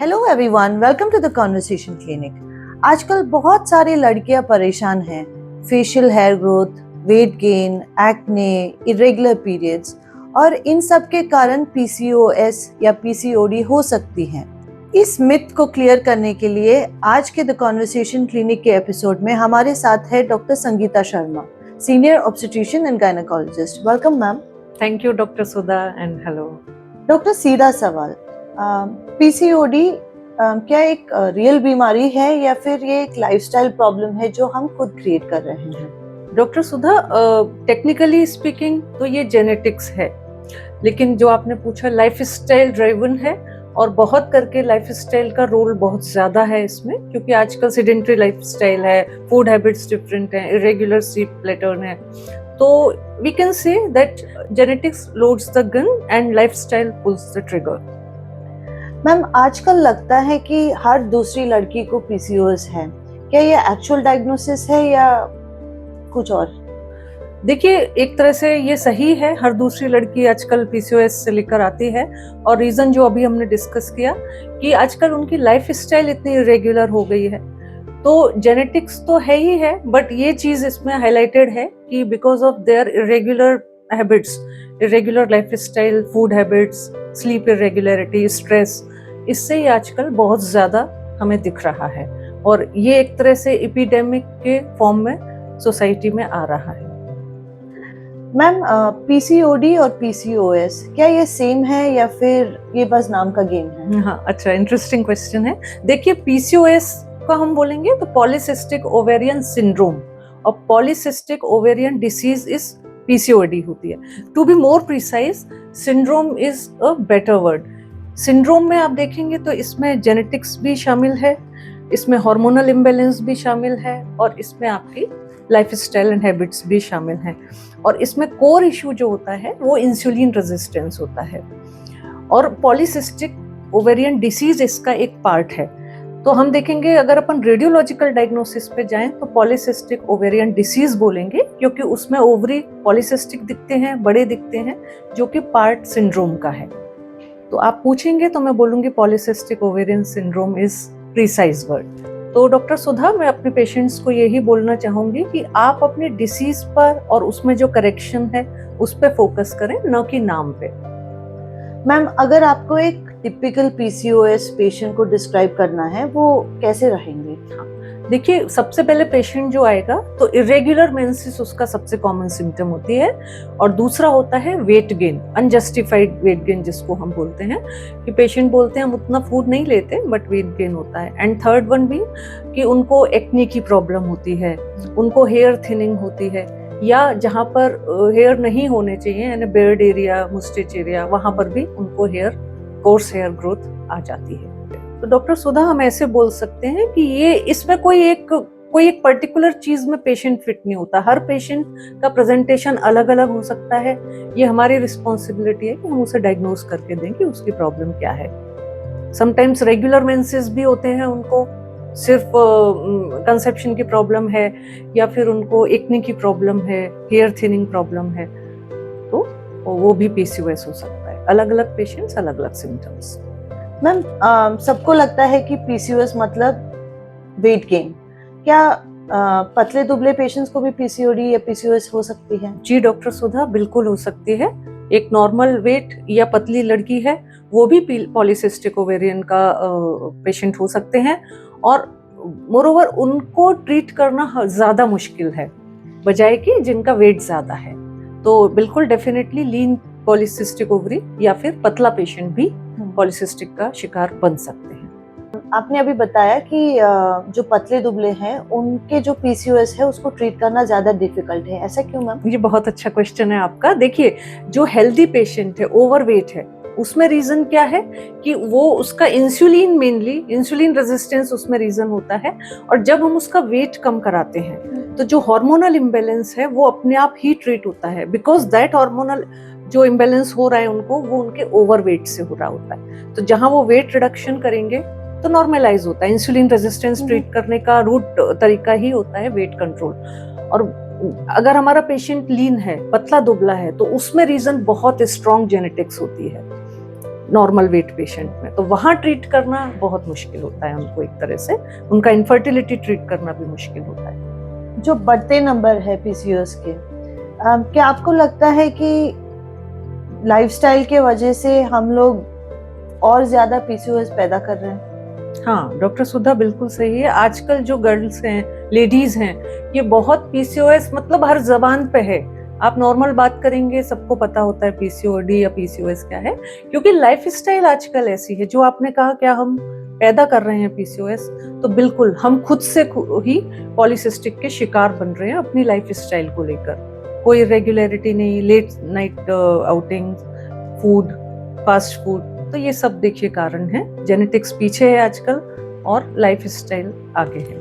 Hello everyone, welcome to the conversation clinic. आजकल बहुत सारी लड़कियां परेशान हैं facial hair growth, weight gain, acne, irregular periods और इन सब के कारण पीसीओएस या पीसीओडी हो सकती हैं। इस मिथ को क्लियर करने के लिए आज के द कॉन्वर्सेशन क्लिनिक के एपिसोड में हमारे साथ है doctor Sangeeta Sharma, senior obstetrician and gynaecologist. Welcome ma'am. Thank you doctor Sudha and hello. Doctor, सीधा सवाल, पीसीओडी क्या एक रियल बीमारी है या फिर ये एक लाइफस्टाइल प्रॉब्लम है जो हम खुद क्रिएट कर रहे हैं? डॉक्टर सुधा, टेक्निकली स्पीकिंग तो ये जेनेटिक्स है, लेकिन जो आपने पूछा लाइफस्टाइल ड्राइवन है और बहुत करके लाइफस्टाइल का रोल बहुत ज्यादा है इसमें, क्योंकि आजकल सेडेंटरी लाइफस्टाइल है, फूड हैबिट्स डिफरेंट हैं, इरेगुलर स्लीप पैटर्न है, तो we can say that genetics loads the gun and lifestyle pulls the trigger. Ma'am, आजकल लगता है कि हर दूसरी लड़की को पीसीओएस है। क्या ये एक्चुअल डायग्नोसिस है या कुछ और? देखिए, एक तरह से ये सही है, हर दूसरी लड़की आजकल पीसीओएस से लेकर आती है, और रीजन जो अभी हमने डिस्कस किया कि आजकल उनकी लाइफस्टाइल इतनी इरेगुलर हो गई है, तो जेनेटिक्स तो है ही है, बट ये चीज इसमें हाईलाइटेड है कि because of their irregular habits, irregular lifestyle, food habits, sleep irregularity, stress, इससे ही आजकल बहुत ज्यादा हमें दिख रहा है, और ये एक तरह से एपिडेमिक के फॉर्म में सोसाइटी में आ रहा है। मैम, पीसीओडी और पीसीओएस क्या ये सेम है या फिर ये बस नाम का गेम है? हाँ, अच्छा, इंटरेस्टिंग क्वेश्चन है। देखिए, पीसीओएस का हम बोलेंगे तो पॉलीसिस्टिक ओवेरियन सिंड्रोम, और polycystic ovarian disease is PCOD होती है। To be more precise, syndrome is a better word. Syndrome में आप देखेंगे तो इसमें जेनेटिक्स भी शामिल है, इसमें हार्मोनल इम्बैलेंस भी शामिल है, और इसमें आपकी लाइफस्टाइल एंड हैबिट्स भी शामिल हैं, और इसमें कोर इशू जो होता है वो इंसुलिन रेजिस्टेंस होता है, और पॉलीसिस्टिक ओवेरियन डिसीज इसका एक पार्ट है। तो हम देखेंगे, अगर अपन रेडियोलॉजिकल डायग्नोसिस पे जाएं तो पॉलीसिस्टिक ओवेरियन डिसीज बोलेंगे, क्योंकि उसमें ओवरी पॉलीसिस्टिक दिखते हैं, बड़े दिखते हैं, जो कि पार्ट सिंड्रोम का है। तो आप पूछेंगे तो मैं बोलूंगी polycystic ovarian syndrome is precise word. तो डॉक्टर सुधा, मैं अपने पेशेंट्स को यही बोलना चाहूंगी कि आप अपने डिसीज पर और उसमें जो करेक्शन है उस पर फोकस करें, न कि नाम पे। मैम, अगर आपको एक टिपिकल पीसीओएस पेशेंट को डिस्क्राइब करना है, वो कैसे रहेंगे? देखिए, सबसे पहले पेशेंट जो आएगा तो इरेगुलर मेंसेस उसका सबसे कॉमन सिम्टम होती है, और दूसरा होता है weight gain, unjustified weight gain जिसको हम बोलते हैं, कि पेशेंट बोलते हैं हम उतना फूड नहीं लेते बट वेट गेन होता है। एंड थर्ड वन भी कि उनको एक्ने की प्रॉब्लम होती है, उनको हेयर थिनिंग होती है, या जहाँ पर हेयर नहीं होने चाहिए, यानी बियर्ड एरिया, मुस्टेच एरिया, वहां पर भी उनको कोर्स हेयर ग्रोथ आ जाती है। तो डॉक्टर सुधा, हम ऐसे बोल सकते हैं कि ये इसमें कोई एक पर्टिकुलर चीज में पेशेंट फिट नहीं होता, हर पेशेंट का प्रेजेंटेशन अलग अलग हो सकता है। ये हमारी रिस्पॉन्सिबिलिटी है कि हम उसे डायग्नोज करके दें कि उसकी प्रॉब्लम क्या है। समटाइम्स रेगुलर मेंसेस भी होते हैं, उनको सिर्फ कंसेप्शन की प्रॉब्लम है, या फिर उनको एक्ने की प्रॉब्लम है, हेयर थिनिंग प्रॉब्लम है, तो वो भी पीसीओएस हो सकता है। अलग अलग पेशेंट्स, अलग अलग सिम्टम्स। मैम, सबको लगता है कि पीसीओएस मतलब वेट गेन। क्या पतले दुबले पेशेंट्स को भी पीसीओडी या पीसीओएस हो सकती है? जी डॉक्टर सुधा, बिल्कुल हो सकती है। एक नॉर्मल वेट या पतली लड़की है, वो भी पॉलीसिस्टिक ओवेरियन का पेशेंट हो सकते हैं, और मोरोवर उनको ट्रीट करना ज्यादा मुश्किल है बजाय कि जिनका वेट ज्यादा है। तो बिल्कुल डेफिनेटली लीन पॉलीसिस्टिक ओवरी या फिर पतला पेशेंट भी पॉलीसिस्टिक का शिकार बन सकते हैं। आपने अभी बताया कि जो पतले दुबले हैं उनके जो पीसीओएस है उसको ट्रीट करना ज्यादा डिफिकल्ट है, ऐसा क्यों मैम? ये बहुत अच्छा क्वेश्चन है आपका। देखिए, जो हेल्दी पेशेंट है, ओवरवेट है, उसमें रीजन क्या है कि वो उसका इंसुलिन, मेनली इंसुलिन रेजिस्टेंस उसमें रीजन होता है, और जब हम उसका वेट कम कराते हैं तो जो हार्मोनल इम्बैलेंस है वो अपने आप ही ट्रीट होता है, बिकॉज दैट हार्मोनल जो इम्बैलेंस हो रहा है उनको, वो उनके ओवरवेट से हो रहा होता है। तो जहां वो वेट रिडक्शन करेंगे तो नॉर्मलाइज होता है। इंसुलिन रेजिस्टेंस ट्रीट करने का रूट तरीका ही होता है वेट कंट्रोल। और अगर हमारा पेशेंट लीन है, पतला दुबला है, तो उसमें रीजन बहुत स्ट्रॉन्ग जेनेटिक्स होती है। नॉर्मल वेट पेशेंट में, तो वहाँ ट्रीट करना बहुत मुश्किल होता है उनको, एक तरह से उनका इनफर्टिलिटी ट्रीट करना भी मुश्किल होता है। जो बढ़ते नंबर है पीसीओएस के, क्या आपको लगता है कि लाइफस्टाइल के वजह से हम लोग और ज्यादा पीसीओएस पैदा कर रहे हैं? हाँ, डॉक्टर सुधा बिल्कुल सही है। आजकल जो गर्ल्स हैं, लेडीज हैं, ये बहुत पीसीओएस मतलब हर जबान पे है। आप नॉर्मल बात करेंगे, सबको पता होता है पीसीओडी या पीसीओएस क्या है, क्योंकि लाइफस्टाइल आजकल ऐसी है। जो आपने कहा क्या हम पैदा कर रहे हैं पीसीओएस, तो बिल्कुल हम खुद से ही पॉलीसिस्टिक के शिकार बन रहे हैं अपनी लाइफस्टाइल को लेकर। कोई रेगुलरिटी नहीं, late night outing, food, fast food, तो ये सब देखिए कारण है। जेनेटिक्स पीछे है आजकल और लाइफस्टाइल आगे है।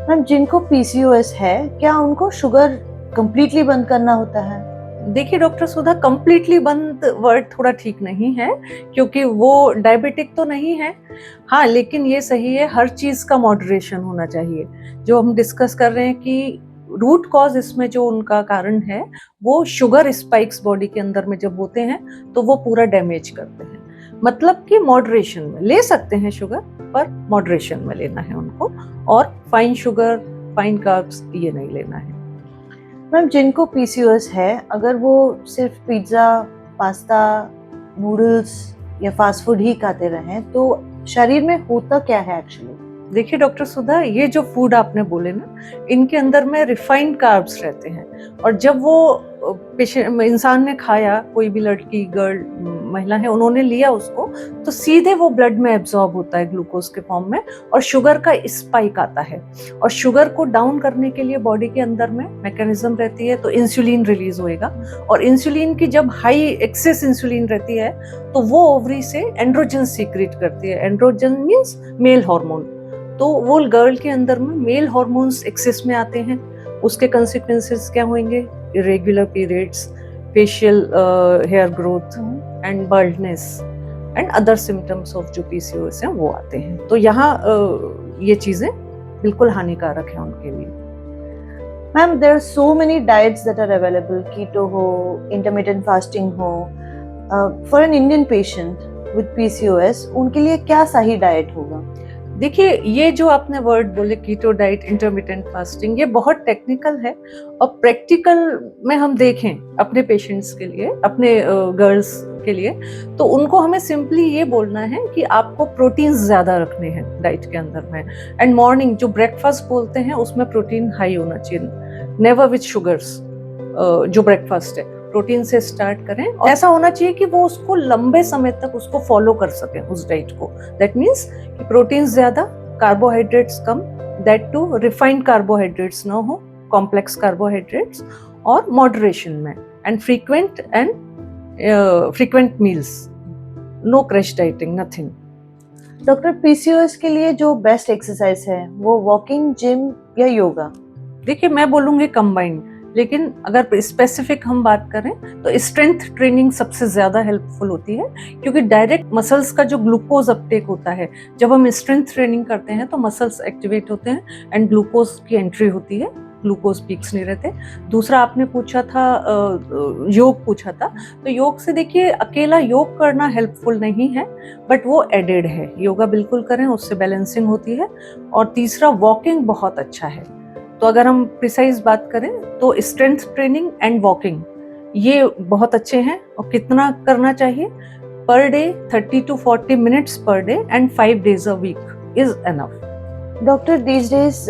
मैम, जिनको पीसीओएस है क्या उनको शुगर कंप्लीटली बंद करना होता है? देखिए डॉक्टर सुधा, कंप्लीटली बंद वर्ड थोड़ा ठीक नहीं है, क्योंकि वो डायबिटिक तो नहीं है। हाँ, लेकिन ये सही है, हर चीज का मॉडरेशन होना चाहिए। जो हम डिस्कस कर रहे हैं कि रूट कॉज इसमें जो उनका कारण है वो शुगर स्पाइक्स बॉडी के अंदर में जब होते हैं तो वो पूरा डैमेज करते हैं। मतलब कि मॉडरेशन में ले सकते हैं शुगर, पर मॉडरेशन में लेना है उनको, और फाइन शुगर, फाइन कार्ब्स ये नहीं लेना है। मैम, जिनको पीसीओएस है, अगर वो सिर्फ पिज्जा, पास्ता, नूडल्स या फास्ट फूड ही खाते रहें तो शरीर में होता क्या है एक्चुअली? देखिए डॉक्टर सुधा, ये जो फूड आपने बोले ना, इनके अंदर में रिफाइंड कार्ब्स रहते हैं, और जब वो इंसान ने खाया, कोई भी लड़की, गर्ल, महिला है, उन्होंने लिया उसको, तो सीधे वो ब्लड में एब्जॉर्ब होता है ग्लूकोज के फॉर्म में, और शुगर का स्पाइक आता है। और शुगर को डाउन करने के लिए बॉडी के अंदर में मैकेनिज्म रहती है, तो इंसुलिन रिलीज होएगा, और इंसुलिन की जब हाई एक्सेस इंसुलिन रहती है तो वो ओवरी से एंड्रोजन सीक्रेट करती है। एंड्रोजन मींस मेल हार्मोन, तो वो गर्ल के अंदर में मेल हार्मोन्स एक्सेस में आते हैं। उसके कंसिक्वेंसेस क्या होंगे? Irregular periods, facial hair growth and baldness and other symptoms of जो पीसीओएस हैं वो आते हैं। तो यहाँ ये चीजें बिल्कुल हानिकारक है उनके लिए। Ma'am, there are so many diets that are available, keto हो, इंटरमिटेंट फास्टिंग हो। For an Indian patient with PCOS, उनके लिए क्या सही डाइट होगा? देखिए, ये जो आपने वर्ड बोले कीटो डाइट, इंटरमिटेंट फास्टिंग, ये बहुत टेक्निकल है, और प्रैक्टिकल में हम देखें अपने पेशेंट्स के लिए, अपने गर्ल्स के लिए, तो उनको हमें सिंपली ये बोलना है कि आपको प्रोटीन्स ज्यादा रखने हैं डाइट के अंदर में, एंड मॉर्निंग जो ब्रेकफास्ट बोलते हैं उसमें प्रोटीन हाई होना चाहिए, नेवर विथ शुगर्स। जो ब्रेकफास्ट है प्रोटीन से स्टार्ट करें, और ऐसा होना चाहिए कि वो उसको लंबे समय तक उसको फॉलो कर सके उस डाइट को। दैट मीन्स कि प्रोटीन ज्यादा, कार्बोहाइड्रेट्स कम, दैट टू रिफाइंड कार्बोहाइड्रेट्स ना हो, कॉम्प्लेक्स कार्बोहाइड्रेट्स, और मॉडरेशन में, and frequent meals, no crash dieting, nothing. Doctor, PCOS के लिए जो बेस्ट एक्सरसाइज है वो वॉकिंग, जिम या योगा? देखिए, मैं बोलूंगी कंबाइंड, लेकिन अगर स्पेसिफिक हम बात करें तो स्ट्रेंथ ट्रेनिंग सबसे ज्यादा हेल्पफुल होती है, क्योंकि डायरेक्ट मसल्स का जो ग्लूकोज अपटेक होता है, जब हम स्ट्रेंथ ट्रेनिंग करते हैं तो मसल्स एक्टिवेट होते हैं एंड ग्लूकोज की एंट्री होती है, ग्लूकोज पीक्स नहीं रहते। दूसरा आपने पूछा था, योग पूछा था, तो योग से देखिए अकेला योग करना हेल्पफुल नहीं है, बट वो एडेड है। योगा बिल्कुल करें, उससे बैलेंसिंग होती है। और तीसरा, वॉकिंग बहुत अच्छा है। तो अगर हम प्रिसाइज बात करें तो स्ट्रेंथ ट्रेनिंग एंड वॉकिंग ये बहुत अच्छे हैं। और कितना करना चाहिए? Per day 30 to 40 minutes per day and 5 days a week is enough. Doctor, these days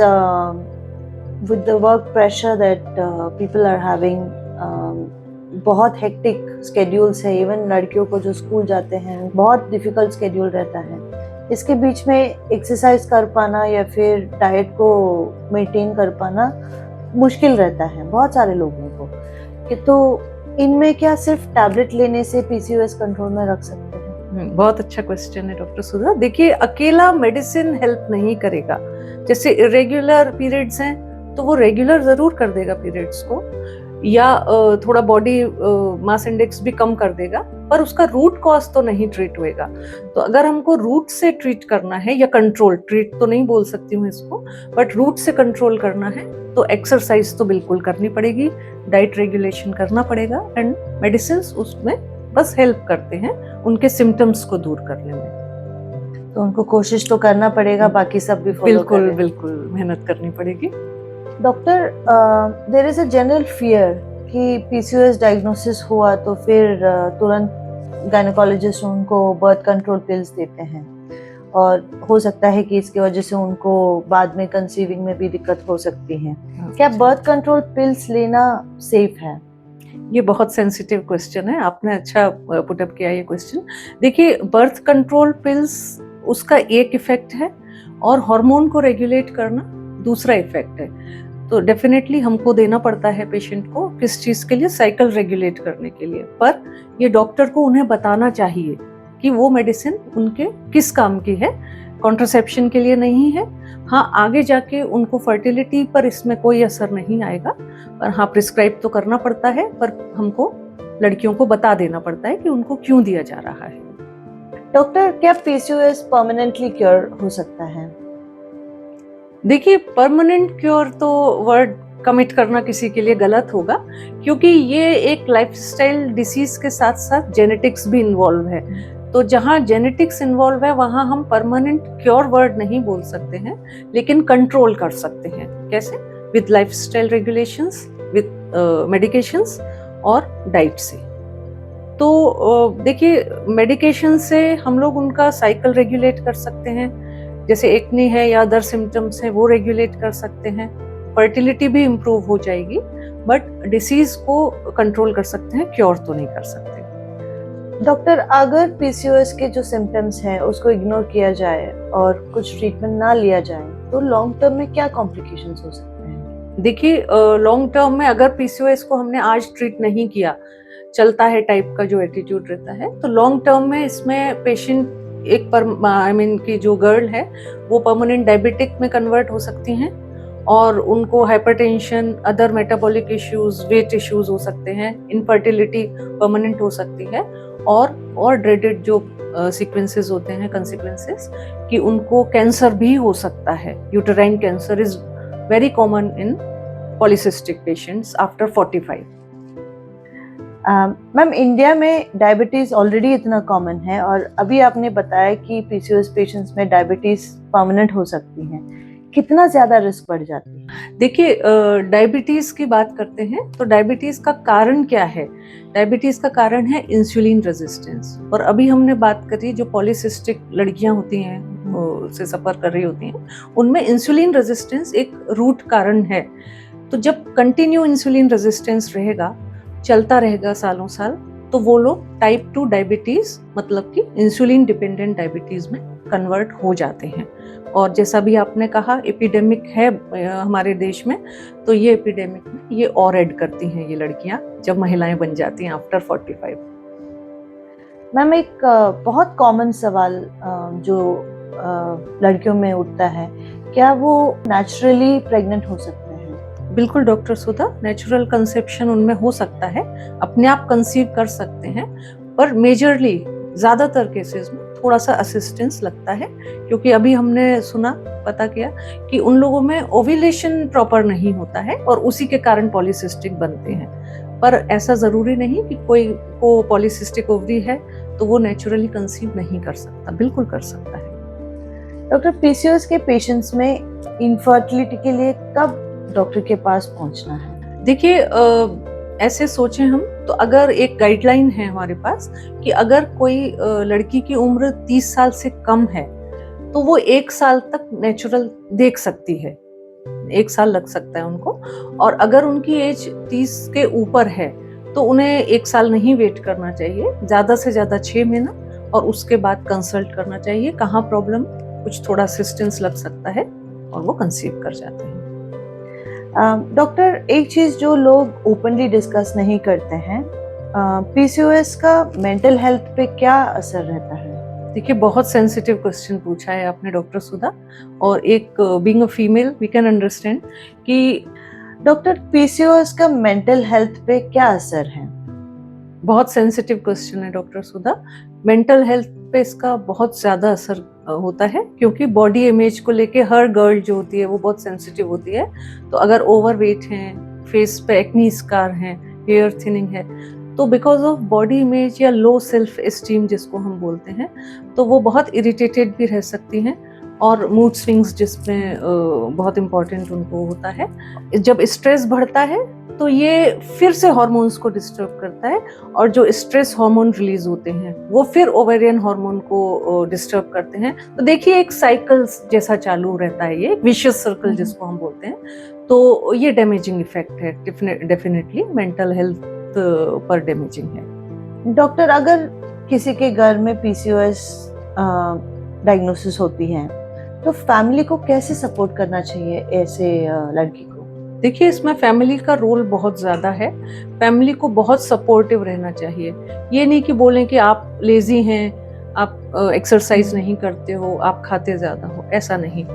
with the work pressure that people are having, बहुत हेक्टिक स्केड्यूल्स है, इवन लड़कियों को जो स्कूल जाते हैं बहुत डिफिकल्ट स्केड्यूल रहता है। इसके बीच में एक्सरसाइज कर पाना या फिर डाइट को मेंटेन कर पाना मुश्किल रहता है बहुत सारे लोगों को। कि तो इनमें क्या सिर्फ टैबलेट लेने से पीसीओएस कंट्रोल में रख सकते हैं? बहुत अच्छा क्वेश्चन है डॉक्टर सुधा। देखिए, अकेला मेडिसिन हेल्प नहीं करेगा। जैसे इरेगुलर पीरियड्स हैं तो वो रेगुलर जरूर कर देगा पीरियड्स को, या थोड़ा बॉडी मास इंडेक्स भी कम कर देगा, पर उसका रूट कॉज तो नहीं ट्रीट होएगा। तो अगर हमको रूट से ट्रीट करना है, या कंट्रोल, ट्रीट तो नहीं बोल सकती हूँ इसको, बट रूट से कंट्रोल करना है, तो एक्सरसाइज तो बिल्कुल करनी पड़ेगी, डाइट रेगुलेशन करना पड़ेगा, एंड मेडिसिन उसमें बस हेल्प करते हैं उनके सिम्टम्स को दूर करने में। तो उनको कोशिश तो करना पड़ेगा, बाकी सब भी फॉलो बिल्कुल करें। बिल्कुल मेहनत करनी पड़ेगी। Doctor, there is a general fear कि पीसीओएस डायग्नोसिस हुआ तो फिर तुरंत गायनेकोलॉजिस्ट उनको बर्थ कंट्रोल पिल्स देते हैं, और हो सकता है कि इसकी वजह से उनको बाद में कंसीविंग में भी दिक्कत हो सकती है। क्या बर्थ कंट्रोल पिल्स लेना सेफ है? ये बहुत सेंसिटिव क्वेश्चन है, आपने अच्छा पुटअप किया ये क्वेश्चन। देखिए, बर्थ कंट्रोल पिल्स उसका एक इफेक्ट है और हार्मोन को रेगुलेट करना दूसरा इफेक्ट है। तो डेफिनेटली हमको देना पड़ता है पेशेंट को, किस चीज़ के लिए, साइकिल रेगुलेट करने के लिए। पर ये डॉक्टर को उन्हें बताना चाहिए कि वो मेडिसिन उनके किस काम की है, कॉन्ट्रासेप्शन के लिए नहीं है। हाँ, आगे जाके उनको फर्टिलिटी पर इसमें कोई असर नहीं आएगा, पर हाँ प्रिस्क्राइब तो करना पड़ता है, पर हमको लड़कियों को बता देना पड़ता है कि उनको क्यों दिया जा रहा है। डॉक्टर, क्या पीसीओएस परमानेंटली क्योर हो सकता है? देखिए, परमानेंट क्योर तो वर्ड कमिट करना किसी के लिए गलत होगा, क्योंकि ये एक लाइफस्टाइल डिसीज के साथ साथ जेनेटिक्स भी इन्वॉल्व है। तो जहाँ जेनेटिक्स इन्वॉल्व है वहाँ हम परमानेंट क्योर वर्ड नहीं बोल सकते हैं, लेकिन कंट्रोल कर सकते हैं। कैसे? With lifestyle regulations, with medications और डाइट से। तो देखिए, मेडिकेशन से हम लोग उनका साइकिल रेगुलेट कर सकते हैं, जैसे एक्ने है या अदर सिम्टम्स हैं वो रेगुलेट कर सकते हैं। फर्टिलिटी भी इम्प्रूव हो जाएगी, बट डिसीज को कंट्रोल कर सकते हैं, क्योर तो नहीं कर सकते। डॉक्टर, अगर पीसीओएस के जो सिम्टम्स हैं उसको इग्नोर किया जाए और कुछ ट्रीटमेंट ना लिया जाए तो लॉन्ग टर्म में क्या कॉम्प्लिकेशंस हो सकते हैं? देखिए, लॉन्ग टर्म में अगर पीसीओएस को हमने आज ट्रीट नहीं किया, चलता है टाइप का जो एटीट्यूड रहता है, तो लॉन्ग टर्म में इसमें पेशेंट एक की जो गर्ल है वो परमानेंट डायबिटिक में कन्वर्ट हो सकती हैं, और उनको hypertension, other metabolic issues, weight issues हो सकते हैं, इनफर्टिलिटी परमानेंट हो सकती है, और ड्रेडेड जो सीक्वेंसेस होते हैं, कंसिक्वेंसेस, कि उनको कैंसर भी हो सकता है। Uterine cancer is very common in polycystic patients after 45। Ma'am, India में डायबिटीज ऑलरेडी इतना कॉमन है, और अभी आपने बताया कि पीसीओएस पेशेंट्स में डायबिटीज परमानेंट हो सकती है। कितना ज्यादा रिस्क बढ़ जाती है? देखिए, डायबिटीज की बात करते हैं तो डायबिटीज का कारण क्या है? डायबिटीज का कारण है इंसुलिन रेजिस्टेंस। और अभी हमने बात करी जो पॉलीसिस्टिक लड़कियां होती हैं, से सफर कर रही होती हैं, उनमें इंसुलिन रेजिस्टेंस एक रूट कारण है। तो जब कंटिन्यू इंसुलिन रेजिस्टेंस रहेगा, चलता रहेगा सालों साल, तो वो लोग टाइप 2 डायबिटीज, मतलब कि इंसुलिन डिपेंडेंट डायबिटीज में कन्वर्ट हो जाते हैं। और जैसा भी आपने कहा, एपिडेमिक है हमारे देश में, तो ये एपिडेमिक में ये और ऐड करती हैं ये लड़कियां जब महिलाएं बन जाती हैं आफ्टर 45। मैम, एक बहुत कॉमन सवाल जो लड़कियों में उठता है, क्या वो नेचुरली प्रेग्नेंट हो सकते हैं? बिल्कुल डॉक्टर सुधा, नेचुरल कंसेप्शन उनमें हो सकता है, अपने आप कंसीव कर सकते हैं, पर मेजरली ज्यादातर केसेस में थोड़ा सा असिस्टेंस लगता है, क्योंकि अभी हमने सुना, पता किया कि उन लोगों में ओव्यूलेशन प्रॉपर नहीं होता है और उसी के कारण पॉलीसिस्टिक बनते हैं। पर ऐसा जरूरी नहीं कि कोई को पॉलीसिस्टिक ओवरी है तो वो नेचुरली कंसीव नहीं कर सकता, बिल्कुल कर सकता है। डॉक्टर, पीसीओएस के पेशेंट्स में इनफर्टिलिटी के लिए कब डॉक्टर के पास पहुंचना है? देखिए, ऐसे सोचें हम तो अगर एक गाइडलाइन है हमारे पास कि अगर कोई लड़की की उम्र 30 साल से कम है तो वो 1 साल तक नेचुरल देख सकती है, 1 साल लग सकता है उनको। और अगर उनकी एज 30 के ऊपर है तो उन्हें 1 साल नहीं वेट करना चाहिए, ज्यादा से ज्यादा 6 महीना, और उसके बाद कंसल्ट करना चाहिए कहाँ प्रॉब्लम, कुछ थोड़ा असिस्टेंस लग सकता है, और वो कंसीव कर जाते हैं। डॉक्टर, एक चीज जो लोग ओपनली डिस्कस नहीं करते हैं, पीसीओएस का मेंटल हेल्थ पे क्या असर रहता है? देखिए, बहुत सेंसिटिव क्वेश्चन पूछा है आपने डॉक्टर सुधा, और एक being a female we can understand कि डॉक्टर, पीसीओएस का मेंटल हेल्थ पे क्या असर है? बहुत सेंसिटिव क्वेश्चन है डॉक्टर सुधा। मेंटल हेल्थ पे इसका बहुत ज्यादा असर होता है, क्योंकि बॉडी इमेज को लेके हर गर्ल जो होती है वो बहुत सेंसिटिव होती है। तो अगर ओवरवेट हैं, फेस पे एक्नी स्कार हैं, हेयर थिनिंग है, तो बिकॉज ऑफ बॉडी इमेज या लो सेल्फ एस्टीम जिसको हम बोलते हैं, तो वो बहुत इरिटेटेड भी रह सकती हैं और मूड स्विंग्स जिसमें बहुत इम्पोर्टेंट उनको होता है। जब स्ट्रेस बढ़ता है तो ये फिर से हार्मोन्स को डिस्टर्ब करता है, और जो स्ट्रेस हार्मोन रिलीज होते हैं वो फिर ओवेरियन हार्मोन को डिस्टर्ब करते हैं। तो देखिए एक साइकिल जैसा चालू रहता है, ये एक विशियस सर्कल जिसको हम बोलते हैं। तो ये डैमेजिंग इफेक्ट है, डेफिनेटली मेंटल हेल्थ पर डैमेजिंग है। डॉक्टर, अगर किसी के घर में पीसीओएस डायग्नोसिस होती है तो फैमिली को कैसे सपोर्ट करना चाहिए ऐसे लड़की को? देखिए इसमें फैमिली का रोल बहुत ज़्यादा है। फैमिली को बहुत सपोर्टिव रहना चाहिए। ये नहीं कि बोलें कि आप लेजी हैं, आप एक्सरसाइज नहीं करते हो, आप खाते ज़्यादा हो, ऐसा नहीं।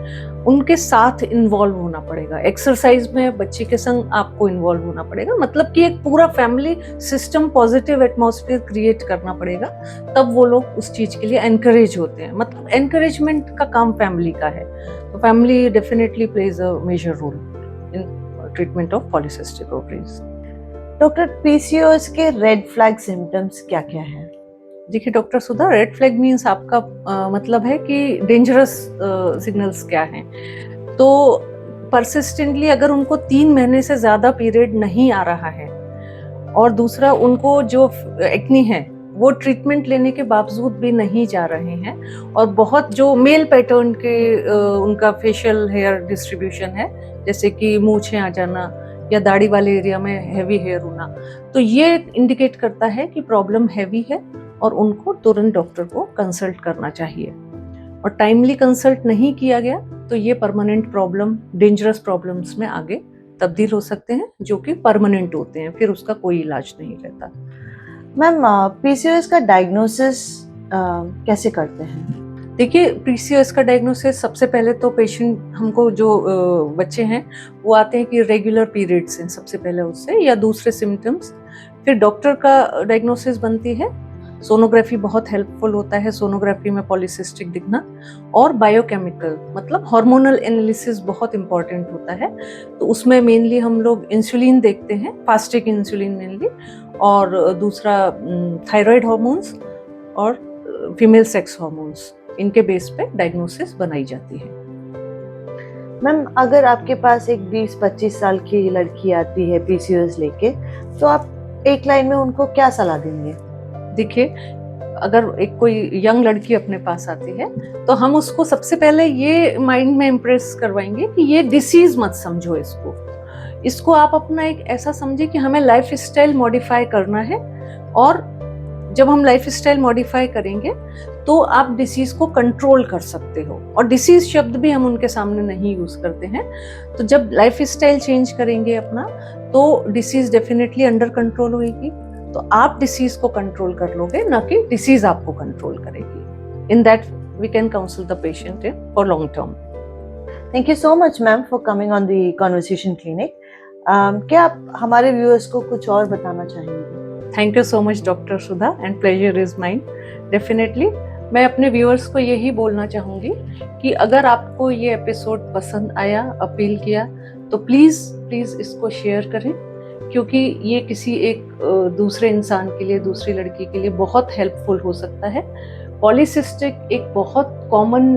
उनके साथ इन्वॉल्व होना पड़ेगा। एक्सरसाइज में बच्ची के संग आपको इन्वॉल्व होना पड़ेगा, मतलब कि एक पूरा family system positive atmosphere create करना पड़ेगा, तब वो लोग उस चीज़ के लिए एनकरेज होते हैं। मतलब एनकरेजमेंट का काम फैमिली का है। तो family definitely plays a major role in treatment of polycystic ovaries. Doctor, PCOS के रेड फ्लैग सिम्टम्स क्या क्या हैं? देखिए doctor Sudha, red flag means आपका मतलब है कि डेंजरस सिग्नल्स क्या हैं। तो परसिस्टेंटली अगर उनको 3 महीने से ज़्यादा पीरियड नहीं आ रहा है, और दूसरा उनको जो एक्नी है वो ट्रीटमेंट लेने के बावजूद भी नहीं जा रहे हैं, और बहुत जो मेल पैटर्न के उनका फेशियल हेयर डिस्ट्रीब्यूशन है, जैसे कि मूंछें आ जाना या दाढ़ी वाले एरिया में हैवी हेयर होना, तो ये इंडिकेट करता है कि प्रॉब्लम हैवी है और उनको तुरंत डॉक्टर को कंसल्ट करना चाहिए। और टाइमली कंसल्ट नहीं किया गया तो ये परमानेंट प्रॉब्लम, डेंजरस प्रॉब्लम्स में आगे तब्दील हो सकते हैं, जो कि परमानेंट होते हैं, फिर उसका कोई इलाज नहीं रहता। मैम, पीसीओएस का डायग्नोसिस कैसे करते हैं? देखिए पीसीओएस का डायग्नोसिस सबसे पहले तो पेशेंट हमको जो बच्चे हैं वो आते हैं कि रेगुलर पीरियड्स हैं, सबसे पहले उससे, या दूसरे सिम्टम्स। फिर डॉक्टर का डायग्नोसिस बनती है। सोनोग्राफी बहुत हेल्पफुल होता है, सोनोग्राफी में पॉलीसिस्टिक दिखना, और बायोकेमिकल मतलब हार्मोनल एनालिसिस बहुत इंपॉर्टेंट होता है। तो उसमें मेनली हम लोग इंसुलिन देखते हैं, फास्टिक इंसुलिन मेनली, और दूसरा थायराइड हार्मोन्स और फीमेल सेक्स हार्मोन्स, इनके बेस पे डायग्नोसिस बनाई जाती है। मैम, अगर आपके पास एक 20-25 साल की लड़की आती है पीसीओएस लेके, तो आप एक लाइन में उनको क्या सलाह देंगे? देखिए अगर एक कोई यंग लड़की अपने पास आती है तो हम उसको सबसे पहले ये माइंड में इम्प्रेस करवाएंगे कि ये डिसीज मत समझो, इसको आप अपना एक ऐसा समझे कि हमें लाइफ स्टाइल मॉडिफाई करना है, और जब हम लाइफ स्टाइल मॉडिफाई करेंगे तो आप डिसीज को कंट्रोल कर सकते हो। और डिसीज शब्द भी हम उनके सामने नहीं यूज करते हैं। तो जब लाइफ स्टाइल चेंज करेंगे अपना, तो डिसीज डेफिनेटली अंडर कंट्रोल होगी। तो आप डिसीज को कंट्रोल कर लोगे, ना कि डिसीज आपको कंट्रोल करेगी। In that we can counsel the patient for long term. Thank you so much ma'am for coming on the conversation clinic. क्या आप हमारे व्यूअर्स को कुछ और बताना चाहेंगे? Thank you so much doctor Sudha, and pleasure is mine. Definitely मैं अपने व्यूअर्स को यही बोलना चाहूँगी कि अगर आपको ये एपिसोड पसंद आया, अपील किया, तो प्लीज़ इसको शेयर करें, क्योंकि ये किसी एक दूसरे इंसान के लिए, दूसरी लड़की के लिए बहुत हेल्पफुल हो सकता है। पॉलीसिस्टिक एक बहुत कॉमन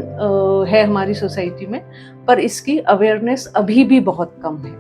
है हमारी सोसाइटी में, पर इसकी अवेयरनेस अभी भी बहुत कम है।